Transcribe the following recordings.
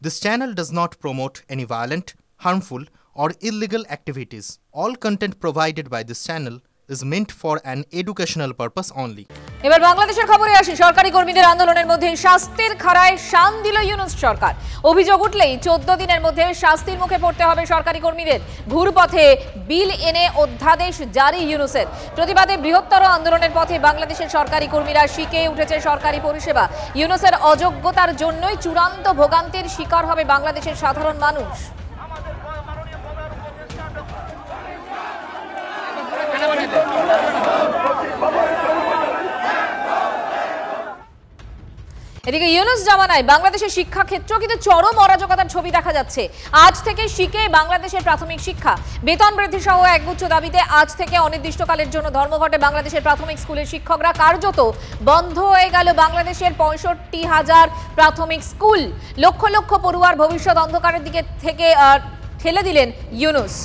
This channel does not promote any violent, harmful, or illegal activities. All content provided by this channel is meant for an educational purpose only. এবার বাংলাদেশের খবরে আসি। সরকারি কর্মীদের আন্দোলনের মধ্যে শাস্তির খাড়ায় শান দিল ইউনূস সরকার। অভিযোগ উঠলেই 14 দিনের মধ্যে শাস্তির মুখে পড়তে হবে সরকারি কর্মীদের। ঘুরপথে বিল এনে অধ্যাদেশ জারি ইউনূসের। প্রতিবাদে বৃহত্তর আন্দোলনের পথে বাংলাদেশের সরকারি কর্মীরা শিখে উঠেছে সরকারি পরিষেবা। ইউনূসের অযোগ্যতার জন্যই চূড়ান্ত ভোগান্তির শিকার হবে বাংলাদেশের সাধারণ মানুষ। এদিকে ইউনূস জামানায় বাংলাদেশের শিক্ষা ক্ষেত্র কিন্তু চরম অরাজকতার ছবি দেখা যাচ্ছে। আজ থেকে শিখে বাংলাদেশের প্রাথমিক শিক্ষা, বেতন বৃদ্ধি সহ একগুচ্ছ দাবিতে আজ থেকে অনির্দিষ্টকালের জন্য ধর্মঘটে বাংলাদেশের প্রাথমিক স্কুলের শিক্ষকরা। কার্যত বন্ধ হয়ে গেল বাংলাদেশের 65,000 প্রাথমিক স্কুল। লক্ষ লক্ষ পড়ুয়ার ভবিষ্যৎ অন্ধকারের দিকে থেকে ঠেলে দিলেন ইউনূস।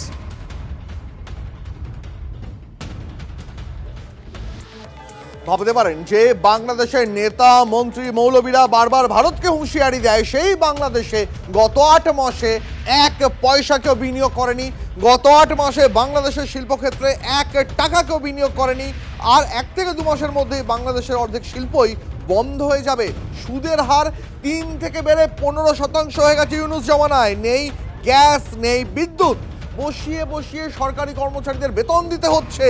ভাবতে পারেন যে বাংলাদেশের নেতা মন্ত্রী মৌলবীরা বারবার ভারতকে হুঁশিয়ারি দেয়, সেই বাংলাদেশে গত 8 মাসে 1 পয়সাকেও বিনিয়োগ করেনি। গত 8 মাসে বাংলাদেশের শিল্পক্ষেত্রে 1 টাকাকেও বিনিয়োগ করেনি। আর 1 থেকে 2 মাসের মধ্যেই বাংলাদেশের অর্ধেক শিল্পই বন্ধ হয়ে যাবে। সুদের হার 3 থেকে বেড়ে 15% হয়ে গেছে ইউনূস জামানায়। নেই গ্যাস, নেই বিদ্যুৎ, বসিয়ে বসিয়ে সরকারি কর্মচারীদের বেতন দিতে হচ্ছে।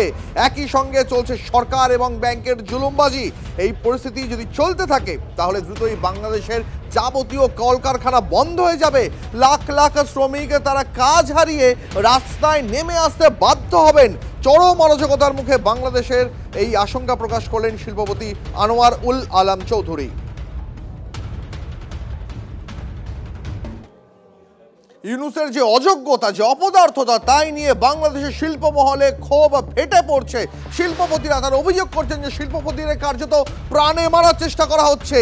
একই সঙ্গে চলছে সরকার এবং ব্যাংকের জুলুমবাজি। এই পরিস্থিতি যদি চলতে থাকে তাহলে দ্রুতই বাংলাদেশের যাবতীয় কলকারখানা বন্ধ হয়ে যাবে। লাখ লাখ শ্রমিক তারা কাজ হারিয়ে রাস্তায় নেমে আসতে বাধ্য হবেন। চরম অরাজকতার মুখে বাংলাদেশের এই আশঙ্কা প্রকাশ করলেন শিল্পপতি আনোয়ার উল আলম চৌধুরী। ইউনূসের যে অযোগ্যতা, যে অপদার্থতা, তাই নিয়ে বাংলাদেশের শিল্প মহলে ক্ষোভ ফেটে পড়ছে। শিল্পপতিরা তারা অভিযোগ করছেন যে শিল্পপতিদের কার্যত প্রাণে মারার চেষ্টা করা হচ্ছে।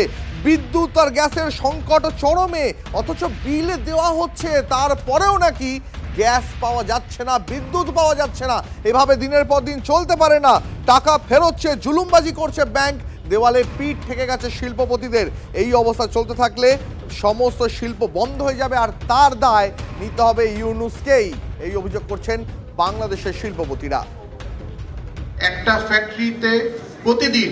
বিদ্যুৎ আর গ্যাসের সংকট চরমে, অথচ বিল দেওয়া হচ্ছে, তারপরেও নাকি গ্যাস পাওয়া যাচ্ছে না, বিদ্যুৎ পাওয়া যাচ্ছে না। এভাবে দিনের পর দিন চলতে পারে না। টাকা ফেরোচ্ছে, জুলুমবাজি করছে ব্যাংক, দেওয়ালে পিঠ থেকে গেছে শিল্পপতিদের। এই অবস্থা চলতে থাকলে সমস্ত শিল্প বন্ধ হয়ে যাবে, আর তার দায় নিতে হবে ইউনূসকেই। এই অভিযোগ করছেন বাংলাদেশের শিল্পপতিরা। একটা ফ্যাক্টরিতে প্রতিদিন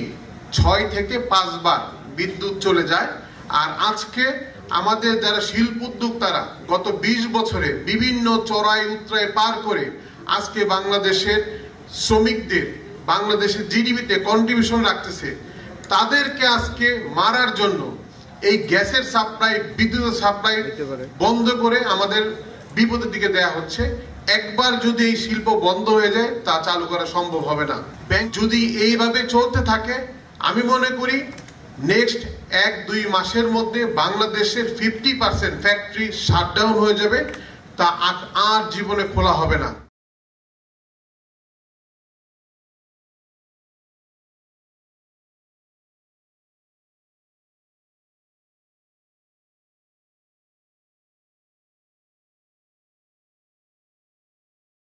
6 থেকে 5 বার বিদ্যুৎ চলে যায়। আর আজকে আমাদের যারা শিল্প উদ্যোক্তারা গত 20 বছরে বিভিন্ন চড়াই উতরাই পার করে আজকে বাংলাদেশের শ্রমিকদের বাংলাদেশের জিডিপিতে কন্ট্রিবিউশন রাখতেছে, তাদেরকে আজকে মারার জন্য এই গ্যাসের সাপ্লাই, বিদ্যুতের সাপ্লাই বন্ধ করে আমাদের বিপদের দিকে দেয়া হচ্ছে। একবার যদি এই শিল্প বন্ধ হয়ে যায় তা চালু করা সম্ভব হবে না। ব্যাংক যদি এইভাবে চলতে থাকে, আমি মনে করি নেক্সট 1-2 মাসের মধ্যে বাংলাদেশের 50% ফ্যাক্টরি শাটডাউন হয়ে যাবে, তা আর জীবনে খোলা হবে না।